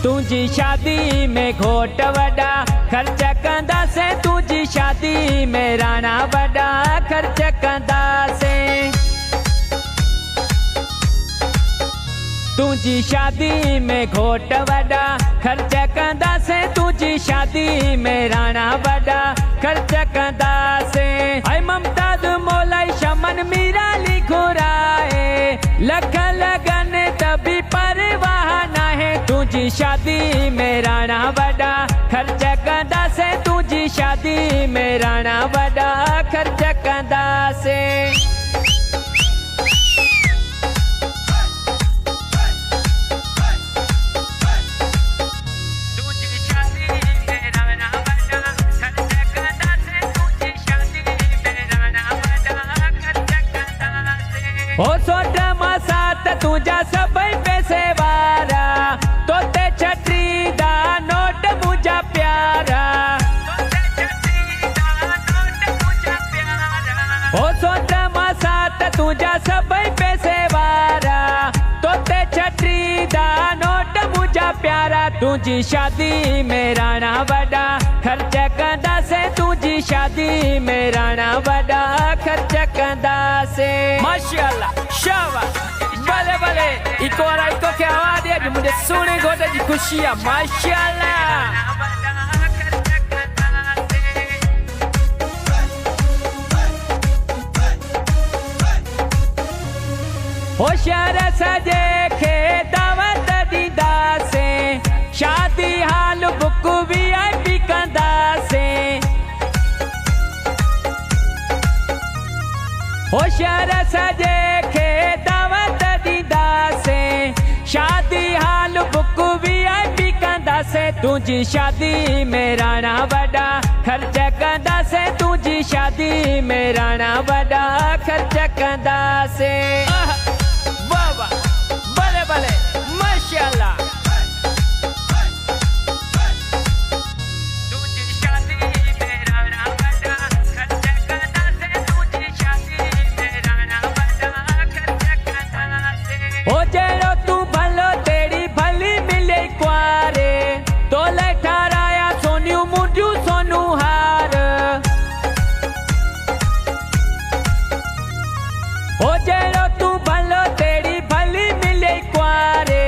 तुझी शादी में घोट वड़ा खर्च कंदा से, तुझी शादी में राणा वड़ा खर्च कंदा से। तुझी शादी में घोट वड़ा खर्च कंदा से, तुझी शादी में राणा वड़ा खर्च कंदा से। हाय मुमताज मोलाई शमन मीरा लिखुराए, लख लगन तभी परवाह ना है। तुझी शादी में राणा वड़ा खर्च कंदा से, तुझी शादी में राणा वड़ा खर्च कंदा से। हो सोट मसात तुझा सबई पैसे वारा, तो ते छत्री दा नोट मुझा प्यारा। हो सोट मसात तुझा सबई पैसे वारा, तो ते छत्री दा नोट मुझा प्यारा। तुझी शादी में राणा वड़ा खर्च कंदा से, तुझी शादी में राणा वड़ा खर्च कंदा से। माशाअल्लाह शाबाश भले भले इको और इको के आवाज है मुझे सुने गोटे जी खुशी है। माशाअल्लाह होशियार सजे खे दावत दीदा से, शादी हाल बुक VIP कंदा से। होशियार सजे खे दावत दीदा से, शादी हाल बुक VIP कंदा से। तुझी शादी में राणा वड़ा खर्च कंदा से, तुझी शादी में राणा वड़ा खर्च कंदा से। वाह वाह भले भले माशाअल्लाह। हो जेड़ो तू भलो तेरी भली मिले क्वारे, तो ले ठहराया सोनू मुझू सोनू हार। हो जेड़ो तू भलो तेरी भली मिले क्वारे,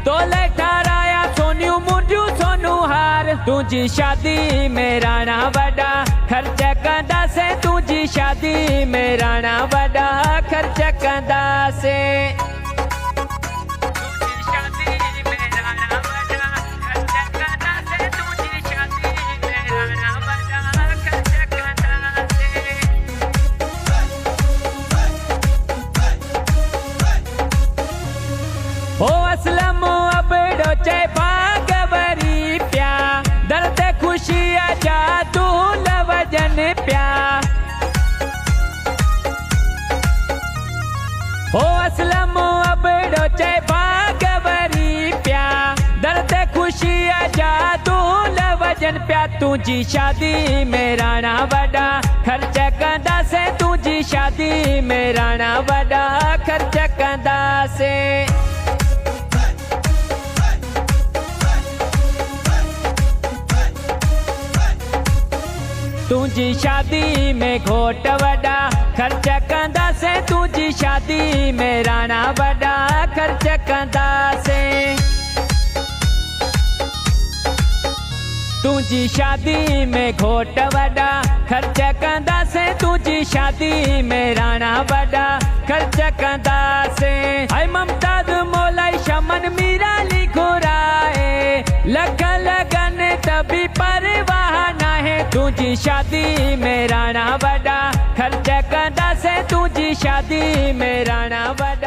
तो ले ठहराया सोनू मुझू सोनू हार। तुझी शादी में राणा वड़ा खर्च कंदा से, तुझी शादी में राणा वड़ा खर्च कंदा से। हो असलम अबड़ो चे भागवरी प्या, दर्द खुशी जादू लवजन प्या। हो असलम अबड़ो चे भागवरी प्या, दर्द खुशी जादू लवजन प्या। तुझी शादी में राणा वड़ा खर्च कंदा से, तुझी शादी में राणा वड़ा खर्च कंदा से। तुझी शादी में घोट वड़ा खर्च कंदा से, तुझी शादी में राणा वड़ा खर्च कंदा से। तुझी शादी में घोट वड़ा खर्च कंदा से, तुझी शादी में राणा वड़ा खर्च कंदा से। हाय मुमताज मोलाई शमन मीरा लिखुराए, लख लगन तभी परवाह ना है। तुझी शादी में राणा वड़ा खर्च कंदा से, तुझी शादी में राणा वड़ा